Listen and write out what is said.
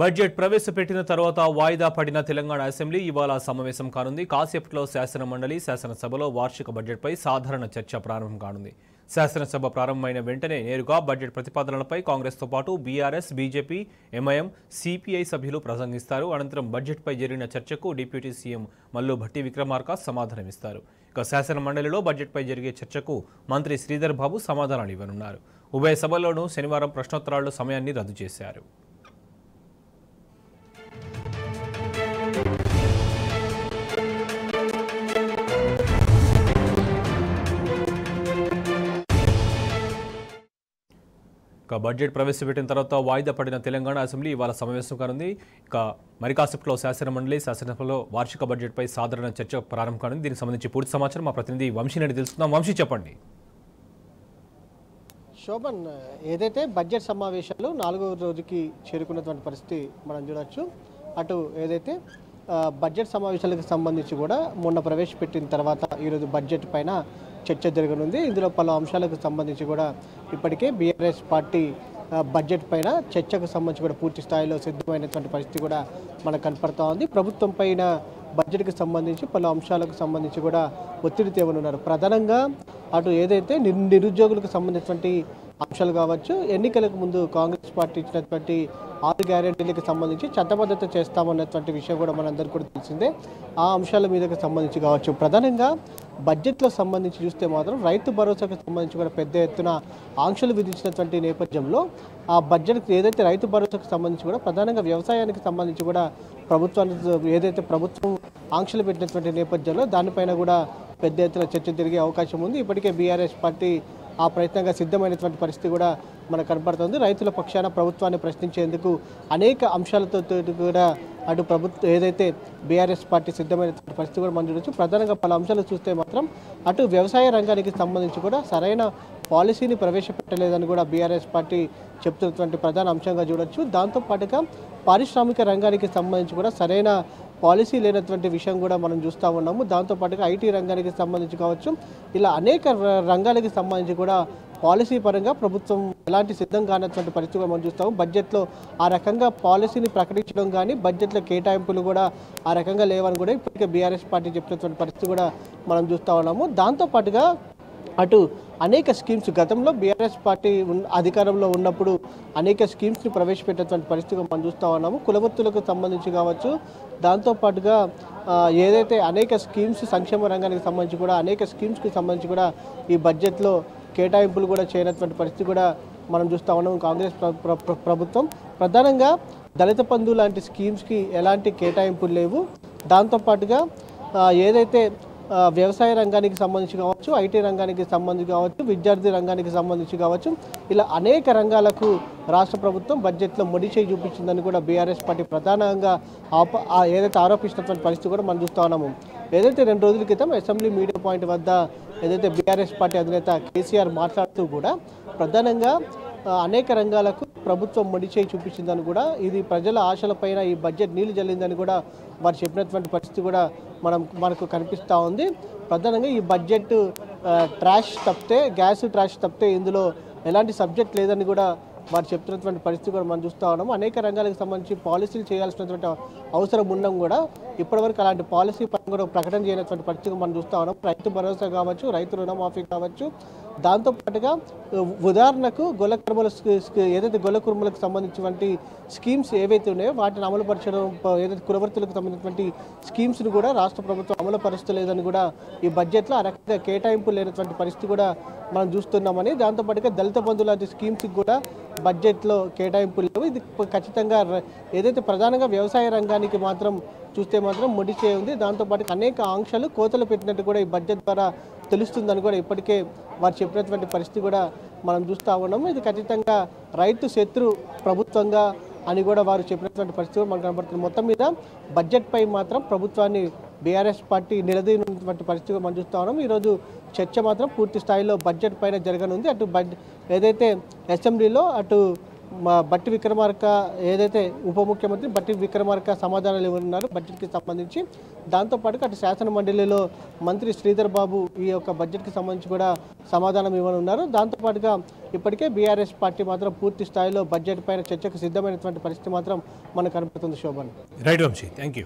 Budget ప్రవేశపెట్టిన తర్వాత వాయిదా పడిన తెలంగాణ అసెంబ్లీ ఇవాళ సమావేశం కానుంది. కాసేపట్లో శాసనమండలి శాసనసభలో వార్షిక బడ్జెట్పై సాధారణ చర్చ ప్రారంభం కానుంది. శాసనసభ ప్రారంభమైన వెంటనే నేరుగా బడ్జెట్ ప్రతిపాదనలపై కాంగ్రెస్తో పాటు బీఆర్ఎస్, బీజేపీ, ఎంఐఎం, సిపిఐ సభ్యులు ప్రసంగిస్తారు. అనంతరం బడ్జెట్పై జరిగిన చర్చకు డిప్యూటీ సీఎం మల్లు భట్టి విక్రమార్క సమాధానమిస్తారు. ఇక శాసనమండలిలో బడ్జెట్పై జరిగే చర్చకు మంత్రి శ్రీధర్ బాబు సమాధానాలు ఇవ్వనున్నారు. ఉభయ సభల్లోనూ శనివారం ప్రశ్నోత్తరాల సమయాన్ని రద్దు చేశారు. బడ్జెట్ ప్రవేశపెట్టిన తర్వాత వాయిదా పడిన తెలంగాణ అసెంబ్లీ ఇవాళ సమావేశం కానుంది. ఇక మరి కాసేపట్లో శాసనమండలి శాసనసభలో వార్షిక బడ్జెట్పై సాధారణ చర్చ ప్రారంభం కానుంది. దీనికి సంబంధించి పూర్తి సమాచారం మా ప్రతినిధి వంశీని తెలుసుకుందాం. వంశీ, చెప్పండి. శోభన్, ఏదైతే బడ్జెట్ సమావేశాలు 4వ రోజుకి చేరుకున్నటువంటి పరిస్థితి మనం చూడొచ్చు. అటు ఏదైతే బడ్జెట్ సమావేశాలకు సంబంధించి కూడా మొన్న ప్రవేశపెట్టిన తర్వాత ఈరోజు బడ్జెట్ పైన చర్చ జరగనుంది. ఇందులో పలు అంశాలకు సంబంధించి కూడా ఇప్పటికే బీఆర్ఎస్ పార్టీ బడ్జెట్ పైన చర్చకు సంబంధించి కూడా పూర్తి స్థాయిలో సిద్ధమైనటువంటి పరిస్థితి కూడా మనకు కనపడతా ఉంది. ప్రభుత్వం పైన బడ్జెట్కి సంబంధించి పలు అంశాలకు సంబంధించి కూడా ఒత్తిడి తేవనున్నారు. ప్రధానంగా అటు ఏదైతే నిరుద్యోగులకు సంబంధించినటువంటి అంశాలు కావచ్చు, ఎన్నికలకు ముందు కాంగ్రెస్ పార్టీ ఇచ్చినటువంటి 6 గ్యారెంటీలకు సంబంధించి చట్టబద్ధత చేస్తామన్నటువంటి విషయం కూడా మనందరికీ కూడా తెలిసిందే. ఆ అంశాల మీదకి సంబంధించి కావచ్చు. ప్రధానంగా బడ్జెట్లో సంబంధించి చూస్తే మాత్రం రైతు భరోసాకు సంబంధించి కూడా పెద్ద ఎత్తున ఆంక్షలు విధించినటువంటి నేపథ్యంలో ఆ బడ్జెట్ ఏదైతే రైతు భరోసాకు సంబంధించి కూడా ప్రధానంగా వ్యవసాయానికి సంబంధించి కూడా ప్రభుత్వం ఆంక్షలు పెట్టినటువంటి నేపథ్యంలో దానిపైన కూడా పెద్ద ఎత్తున చర్చ జరిగే అవకాశం ఉంది. ఇప్పటికే బీఆర్ఎస్ పార్టీ ఆ ప్రయత్నంగా సిద్ధమైనటువంటి పరిస్థితి కూడా మనకు కనపడుతుంది. రైతుల పక్షాన ప్రభుత్వాన్ని ప్రశ్నించేందుకు అనేక అంశాలతో కూడా అటు ప్రభుత్వం ఏదైతే బీఆర్ఎస్ పార్టీ సిద్ధమైనటువంటి పరిస్థితి కూడా మనం చూడొచ్చు. ప్రధానంగా పలు అంశాలు చూస్తే మాత్రం అటు వ్యవసాయ రంగానికి సంబంధించి కూడా సరైన పాలసీని ప్రవేశపెట్టలేదని కూడా బీఆర్ఎస్ పార్టీ చెప్తున్నటువంటి ప్రధాన అంశంగా చూడొచ్చు. దాంతోపాటుగా పారిశ్రామిక రంగానికి సంబంధించి కూడా సరైన పాలసీ లేనటువంటి విషయం కూడా మనం చూస్తూ ఉన్నాము. దాంతోపాటుగా ఐటీ రంగానికి సంబంధించి కావచ్చు, ఇలా అనేక రంగాలకి సంబంధించి కూడా పాలసీ పరంగా ప్రభుత్వం ఎలాంటి సిద్ధం కానటువంటి పరిస్థితి కూడా మనం చూస్తాము. బడ్జెట్లో ఆ రకంగా పాలసీని ప్రకటించడం కానీ బడ్జెట్లో కేటాయింపులు కూడా ఆ రకంగా లేవని కూడా ఇప్పటికే బీఆర్ఎస్ పార్టీ చెప్పినటువంటి పరిస్థితి కూడా మనం చూస్తూ ఉన్నాము. దాంతోపాటుగా అటు అనేక స్కీమ్స్ గతంలో బీఆర్ఎస్ పార్టీ అధికారంలో ఉన్నప్పుడు అనేక స్కీమ్స్ని ప్రవేశపెట్టేటువంటి పరిస్థితిగా మనం చూస్తూ ఉన్నాము. కులవృత్తులకు సంబంధించి కావచ్చు, దాంతోపాటుగా ఏదైతే అనేక స్కీమ్స్ సంక్షేమ రంగానికి సంబంధించి కూడా అనేక స్కీమ్స్కి సంబంధించి కూడా ఈ బడ్జెట్లో కేటాయింపులు కూడా చేయనటువంటి పరిస్థితి కూడా మనం చూస్తూ ఉన్నాం. కాంగ్రెస్ ప్రభుత్వం ప్రధానంగా దళిత బంధు లాంటి స్కీమ్స్కి ఎలాంటి కేటాయింపులు లేవు. దాంతోపాటుగా ఏదైతే వ్యవసాయ రంగానికి సంబంధించి కావచ్చు, ఐటీ రంగానికి సంబంధించి కావచ్చు, విద్యార్థి రంగానికి సంబంధించి కావచ్చు, ఇలా అనేక రంగాలకు రాష్ట్ర ప్రభుత్వం బడ్జెట్లో మొండి చేయి చూపించిందని కూడా బీఆర్ఎస్ పార్టీ ప్రధానంగా ఏదైతే ఆరోపిస్తున్నటువంటి పరిస్థితి కూడా మనం చూస్తూ ఉన్నాము. ఏదైతే 2 రోజుల క్రితం అసెంబ్లీ మీడియా పాయింట్ వద్ద ఏదైతే బీఆర్ఎస్ పార్టీ అధినేత కేసీఆర్ మాట్లాడుతూ కూడా ప్రధానంగా అనేక రంగాలకు ప్రభుత్వం మొండి చేయి చూపించిందని కూడా, ఇది ప్రజల ఆశలపైన ఈ బడ్జెట్ నీళ్లు జల్లిందని కూడా వారు చెప్పినటువంటి పరిస్థితి కూడా మనకు కనిపిస్తూ ఉంది. ప్రధానంగా ఈ బడ్జెట్ గ్యాస్ ట్రాష్ తప్పితే ఇందులో ఎలాంటి సబ్జెక్ట్ లేదని కూడా వారు చెప్తున్నటువంటి పరిస్థితి కూడా మనం చూస్తూ ఉన్నాము. అనేక రంగాలకు సంబంధించి పాలసీలు చేయాల్సినటువంటి అవసరం ఉన్నాం కూడా ఇప్పటివరకు అలాంటి పాలసీ కూడా ప్రకటన చేయనటువంటి పరిస్థితి మనం చూస్తూ ఉన్నాం. రైతు భరోసా కావచ్చు, రైతు రుణమాఫీ కావచ్చు, దాంతోపాటుగా ఉదాహరణకు ఏదైతే గొల్ల కుర్మలకు సంబంధించినటువంటి స్కీమ్స్ ఏవైతే ఉన్నాయో వాటిని అమలుపరచడం, ఏదైతే కులవృత్తులకు సంబంధించినటువంటి స్కీమ్స్ను కూడా రాష్ట్ర ప్రభుత్వం అమలు పరుస్తలేదని కూడా ఈ బడ్జెట్లో ఆ రకంగా కేటాయింపు లేనటువంటి పరిస్థితి కూడా మనం చూస్తున్నామని, దాంతోపాటుగా దళిత బంధు లాంటి స్కీమ్స్కి కూడా బడ్జెట్లో కేటాయింపులు లేవు. ఇది ఖచ్చితంగా ఏదైతే ప్రధానంగా వ్యవసాయ రంగానికి మాత్రం చూస్తే మాత్రం మొండి చేయి ఉంది. దాంతోపాటు అనేక ఆంక్షలు కోతలు పెట్టినట్టు కూడా ఈ బడ్జెట్ ద్వారా తెలుస్తుందని కూడా ఇప్పటికే వారు చెప్పినటువంటి పరిస్థితి కూడా మనం చూస్తూ ఉన్నాము. ఇది ఖచ్చితంగా రైతు శత్రు ప్రభుత్వంగా అని కూడా వారు చెప్పినటువంటి పరిస్థితి మనకు కనబడుతుంది. మొత్తం మీద బడ్జెట్పై మాత్రం ప్రభుత్వాన్ని బీఆర్ఎస్ పార్టీ నిలదీయనటువంటి పరిస్థితి మనం చూస్తూ ఉన్నాం. ఈరోజు చర్చ మాత్రం పూర్తి స్థాయిలో బడ్జెట్ పైన జరగనుంది. అటు ఏదైతే అసెంబ్లీలో అటు బట్టి విక్రమార్క ఏదైతే ఉప ముఖ్యమంత్రి బట్టి విక్రమార్క సమాధానాలు ఇవ్వనున్నారు బడ్జెట్కి సంబంధించి. దాంతోపాటుగా అటు శాసన మండలిలో మంత్రి శ్రీధర్ బాబు ఈ యొక్క బడ్జెట్కి సంబంధించి కూడా సమాధానం ఇవ్వనున్నారు. దాంతోపాటుగా ఇప్పటికే బీఆర్ఎస్ పార్టీ మాత్రం పూర్తి స్థాయిలో బడ్జెట్ పైన చర్చకు సిద్ధమైనటువంటి పరిస్థితి మాత్రం మనకు కనపడుతుంది. Shobhan. Right Vamsi, thank you.